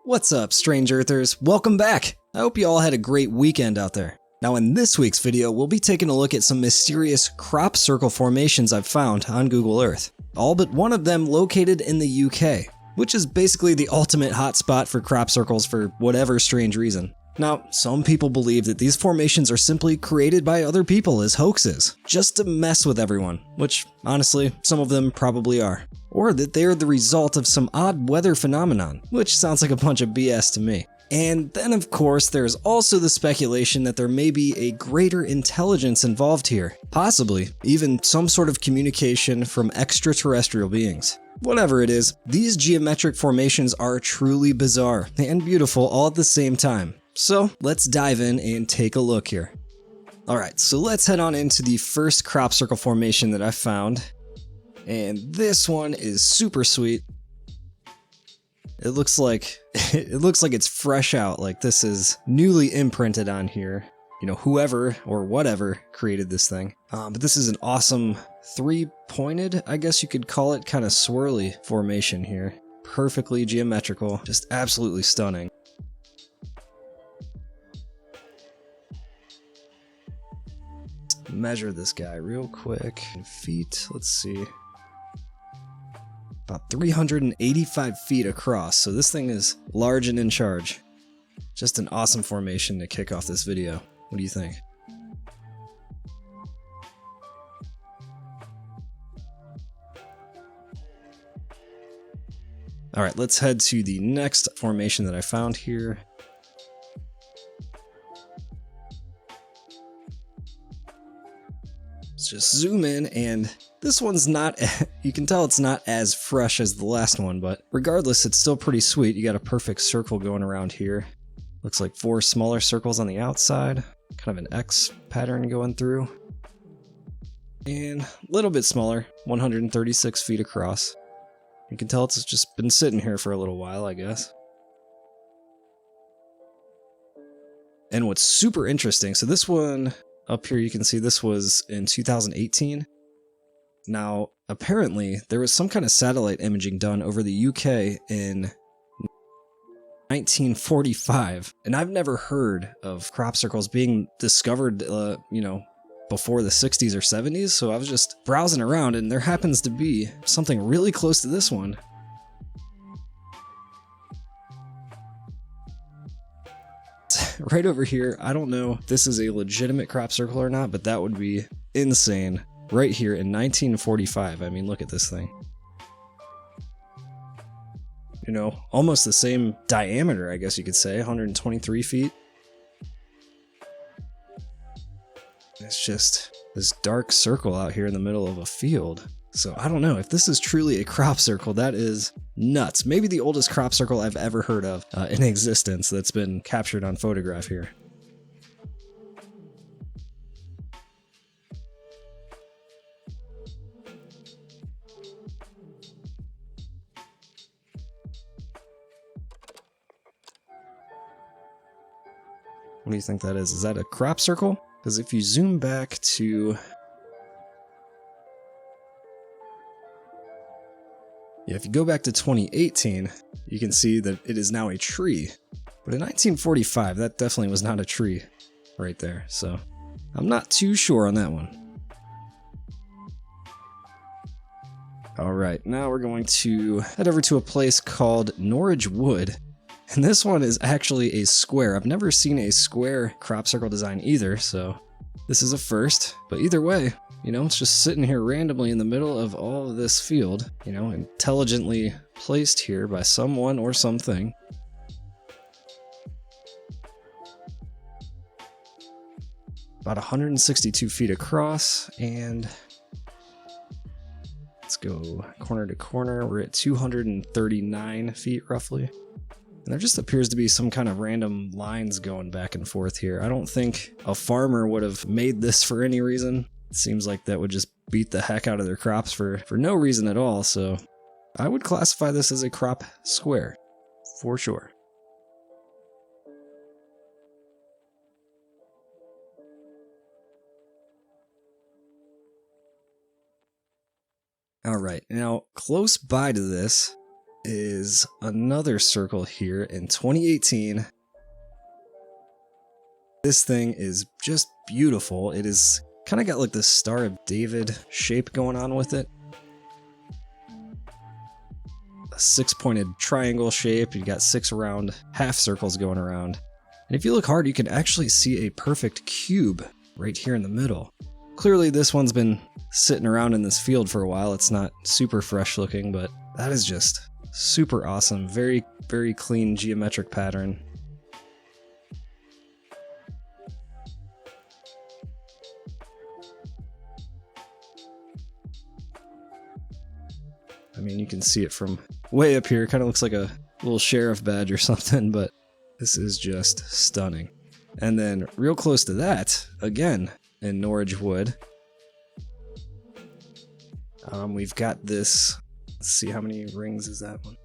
What's up, strange earthers? Welcome back! I hope you all had a great weekend out there. Now in this week's video, we'll be taking a look at some mysterious crop circle formations I've found on Google Earth. All but one of them located in the UK, which is basically the ultimate hotspot for crop circles for whatever strange reason. Now, some people believe that these formations are simply created by other people as hoaxes, just to mess with everyone, which, honestly, some of them probably are. Or that they are the result of some odd weather phenomenon, which sounds like a bunch of BS to me. And then, of course, there's also the speculation that there may be a greater intelligence involved here, possibly even some sort of communication from extraterrestrial beings. Whatever it is, these geometric formations are truly bizarre and beautiful all at the same time. So let's dive in and take a look here. Alright, so let's head on into the first crop circle formation that I found. And this one is super sweet. It looks like it's fresh out, like this is newly imprinted on here. You know, whoever or whatever created this thing. But this is an awesome three-pointed, I guess you could call it, kind of swirly formation here. Perfectly geometrical, just absolutely stunning. Measure this guy real quick in feet. Let's see. About 385 feet across, so this thing is large and in charge. Just an awesome formation to kick off this video. What do you think? Alright, let's head to the next formation that I found here. Let's just zoom in, and this one's not, you can tell it's not as fresh as the last one, but regardless, it's still pretty sweet. You got a perfect circle going around here. Looks like 4 smaller circles on the outside, kind of an X pattern going through. And a little bit smaller, 136 feet across. You can tell it's just been sitting here for a little while, I guess. And what's super interesting, so this one up here, you can see this was in 2018. Now, apparently, there was some kind of satellite imaging done over the UK in 1945, and I've never heard of crop circles being discovered, you know, before the 60s or 70s, so I was just browsing around, and there happens to be something really close to this one. Right over here, I don't know if this is a legitimate crop circle or not, but that would be insane. Right here in 1945, I mean, look at this thing. You know, almost the same diameter, I guess you could say, 123 feet. It's just this dark circle out here in the middle of a field. So I don't know, if this is truly a crop circle, that is nuts. Maybe the oldest crop circle I've ever heard of in existence that's been captured on photograph here. What do you think that is? Is that a crop circle? Because if you zoom back to... yeah, if you go back to 2018, you can see that it is now a tree. But in 1945, that definitely was not a tree right there. So I'm not too sure on that one. Alright, now we're going to head over to a place called Norwich Wood. And this one is actually a square. I've never seen a square crop circle design either, so this is a first. But either way, you know, it's just sitting here randomly in the middle of all of this field, you know, intelligently placed here by someone or something. About 162 feet across, and let's go corner to corner. We're at 239 feet roughly. And there just appears to be some kind of random lines going back and forth here. I don't think a farmer would have made this for any reason. It seems like that would just beat the heck out of their crops for no reason at all, so I would classify this as a crop square, for sure. Alright, now close by to this is another circle here in 2018. This thing is just beautiful. It is kind of got like this Star of David shape going on with it. A 6-pointed triangle shape. You got 6 round half circles going around. And if you look hard, you can actually see a perfect cube right here in the middle. Clearly this one's been sitting around in this field for a while. It's not super fresh looking, but that is just super awesome. Very, very clean geometric pattern. I mean, you can see it from way up here. It kind of looks like a little sheriff badge or something, but this is just stunning. And then real close to that, again, in Norwich wood, we've got this. Let's see, how many rings is that one?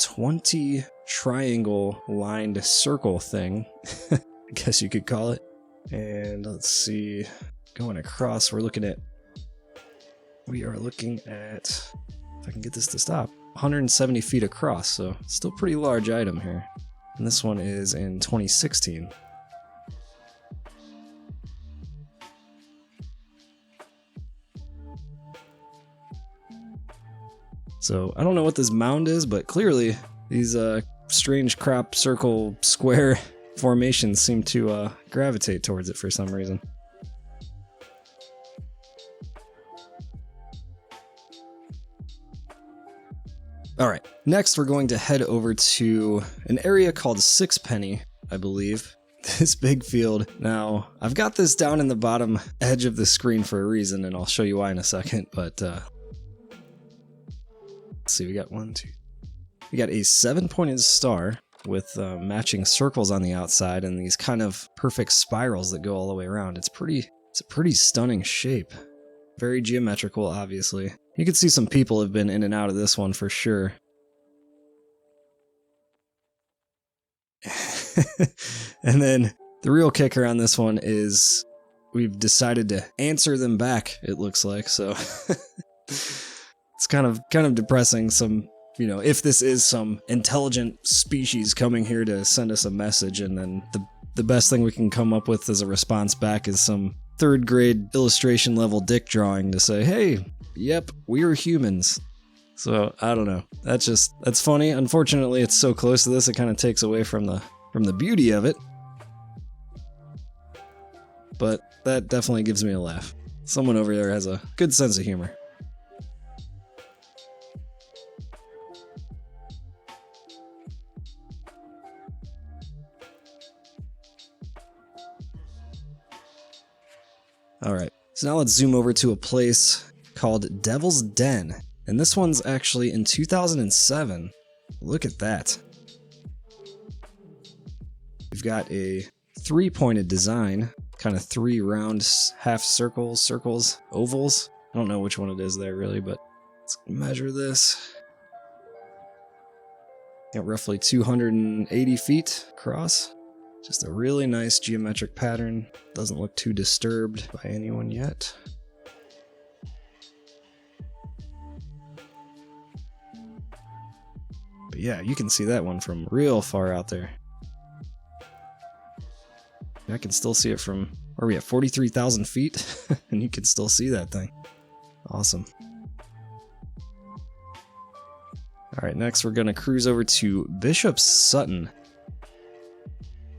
20 triangle lined circle thing, I guess you could call it. And let's see, going across, we are looking at, if I can get this to stop, 170 feet across, so still pretty large item here. And this one is in 2016. So I don't know what this mound is, but clearly these strange crop circle square formations seem to gravitate towards it for some reason. Alright, next we're going to head over to an area called Sixpenny, I believe. This big field. Now, I've got this down in the bottom edge of the screen for a reason, and I'll show you why in a second, but let's see, we got we got a 7-pointed star with matching circles on the outside and these kind of perfect spirals that go all the way around. It's a pretty stunning shape. Very geometrical, obviously. You can see some people have been in and out of this one for sure. And then the real kicker on this one is we've decided to answer them back, it looks like, so it's kind of depressing. Some, you know, if this is some intelligent species coming here to send us a message, and then the best thing we can come up with as a response back is some 3rd grade illustration level dick drawing to say, hey, yep, we're humans. So I don't know. That's funny. Unfortunately, it's so close to this, it kind of takes away from the beauty of it. But that definitely gives me a laugh. Someone over there has a good sense of humor. Alright, so now let's zoom over to a place called Devil's Den. And this one's actually in 2007. Look at that. We've got a 3-pointed design, kind of 3 round half circles, ovals. I don't know which one it is there really, but let's measure this. Got roughly 280 feet across. Just a really nice geometric pattern. Doesn't look too disturbed by anyone yet. But yeah, you can see that one from real far out there. I can still see it from, where are we at, 43,000 feet? And you can still see that thing. Awesome. Alright, next we're going to cruise over to Bishop's Sutton.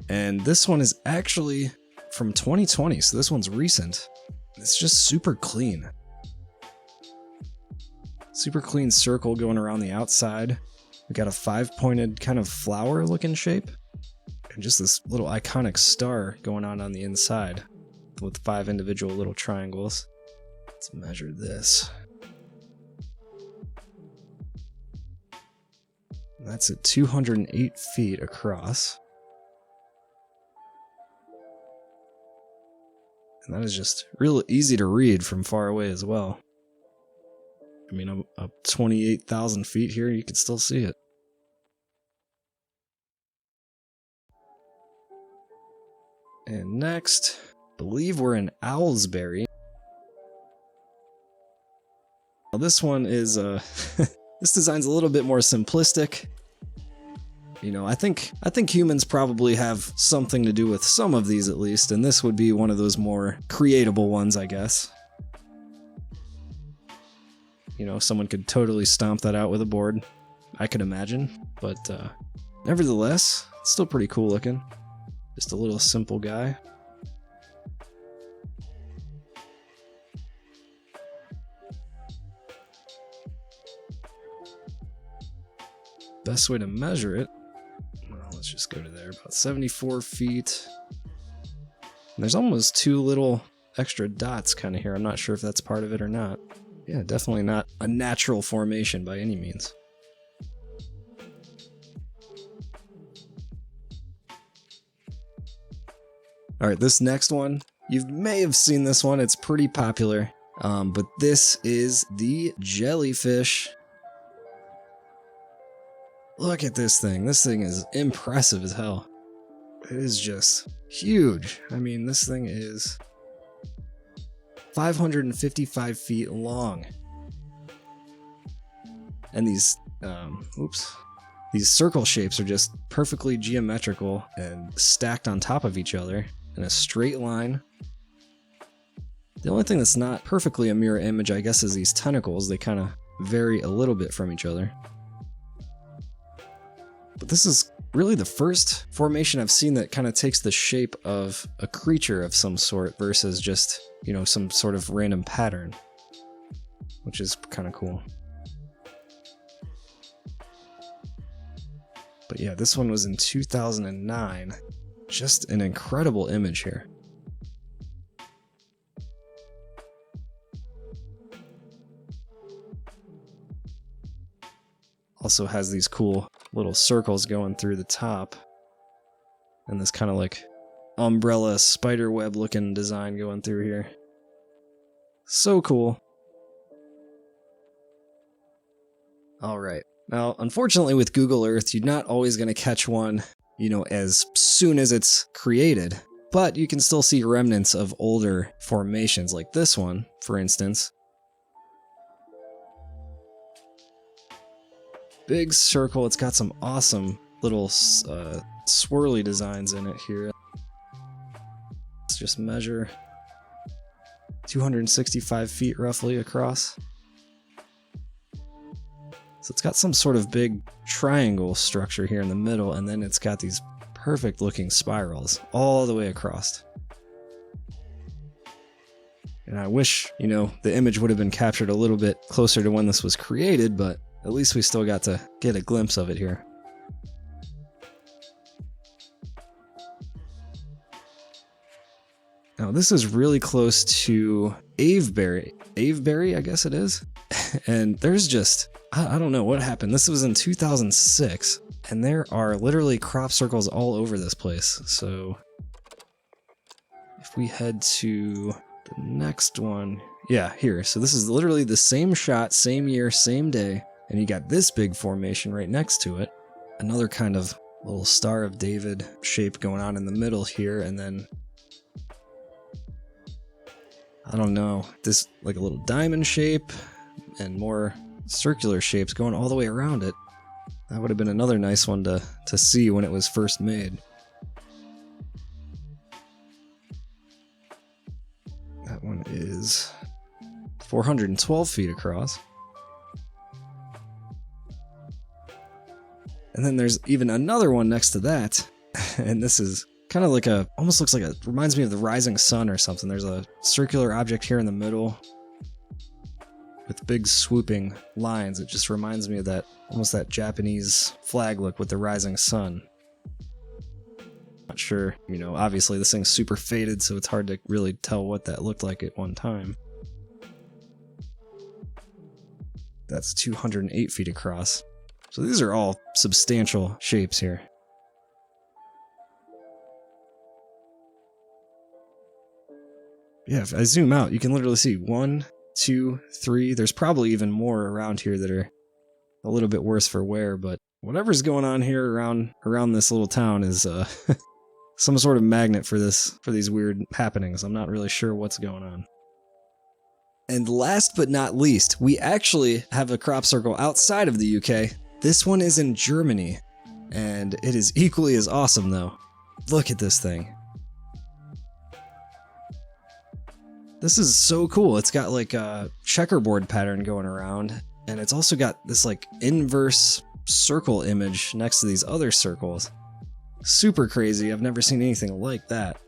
And this one is actually from 2020, so this one's recent. It's just super clean. Super clean circle going around the outside. We got a 5-pointed kind of flower looking shape. And just this little iconic star going on the inside with 5 individual little triangles. Let's measure this. That's at 208 feet across. And that is just real easy to read from far away as well. I mean, up 28,000 feet here, you can still see it. And next, I believe we're in Owlsbury. Well, this one is, this design's a little bit more simplistic. You know, I think humans probably have something to do with some of these at least, and this would be one of those more creatable ones, I guess. You know, someone could totally stomp that out with a board, I could imagine, but nevertheless, it's still pretty cool looking. Just a little simple guy. Best way to measure it, well, let's just go to there, about 74 feet. And there's almost 2 little extra dots kind of here. I'm not sure if that's part of it or not. Yeah, definitely not a natural formation by any means. Alright, this next one, you may have seen this one, it's pretty popular. But this is the jellyfish. Look at this thing. This thing is impressive as hell. It is just huge. I mean, this thing is 555 feet long. And these circle shapes are just perfectly geometrical and stacked on top of each other in a straight line. The only thing that's not perfectly a mirror image, I guess, is these tentacles. They kind of vary a little bit from each other. But this is really the first formation I've seen that kind of takes the shape of a creature of some sort versus just, you know, some sort of random pattern, which is kind of cool. But yeah, this one was in 2009. Just an incredible image here. Also has these cool little circles going through the top. And this kind of like umbrella spider web looking design going through here. So cool. Alright. Now, unfortunately with Google Earth, you're not always going to catch one, you know, as soon as it's created. But you can still see remnants of older formations like this one, for instance. Big circle, it's got some awesome little swirly designs in it here. Let's just measure 265 feet roughly across. So it's got some sort of big triangle structure here in the middle, and then it's got these perfect looking spirals all the way across. And I wish, you know, the image would have been captured a little bit closer to when this was created, but at least we still got to get a glimpse of it here. Now this is really close to Avebury, I guess it is. And there's just, I don't know what happened. This was in 2006, and there are literally crop circles all over this place. So if we head to the next one, yeah, here. So this is literally the same shot, same year, same day. And you got this big formation right next to it. Another kind of little Star of David shape going on in the middle here. And then, I don't know, this like a little diamond shape and more circular shapes going all the way around it. That would have been another nice one to see when it was first made. That one is 412 feet across. And then there's even another one next to that, and this is kind of like almost looks like reminds me of the rising sun or something. There's a circular object here in the middle with big swooping lines. It just reminds me of that, almost that Japanese flag look with the rising sun. Not sure, you know, obviously this thing's super faded, so it's hard to really tell what that looked like at one time. That's 208 feet across. So these are all substantial shapes here. Yeah, if I zoom out, you can literally see 1, 2, 3. There's probably even more around here that are a little bit worse for wear, but whatever's going on here around this little town is some sort of magnet for these weird happenings. I'm not really sure what's going on. And last but not least, we actually have a crop circle outside of the UK. This one is in Germany, and it is equally as awesome though. Look at this thing. This is so cool. It's got like a checkerboard pattern going around, and it's also got this like inverse circle image next to these other circles. Super crazy. I've never seen anything like that.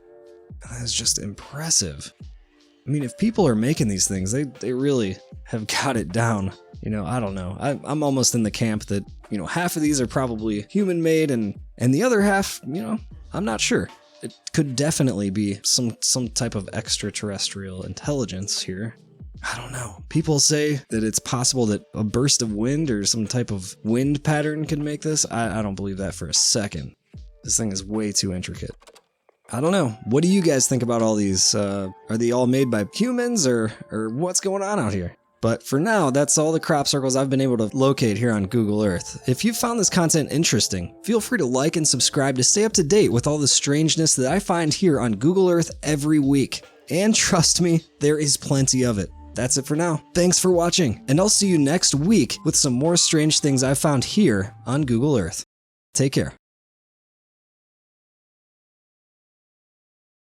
That's just impressive. I mean, if people are making these things, they really have got it down. You know, I don't know. I'm almost in the camp that, you know, half of these are probably human-made, and the other half, you know, I'm not sure. It could definitely be some type of extraterrestrial intelligence here. I don't know. People say that it's possible that a burst of wind or some type of wind pattern could make this. I don't believe that for a second. This thing is way too intricate. I don't know. What do you guys think about all these? Are they all made by humans, or what's going on out here? But for now, that's all the crop circles I've been able to locate here on Google Earth. If you found this content interesting, feel free to like and subscribe to stay up to date with all the strangeness that I find here on Google Earth every week. And trust me, there is plenty of it. That's it for now. Thanks for watching, and I'll see you next week with some more strange things I found here on Google Earth. Take care.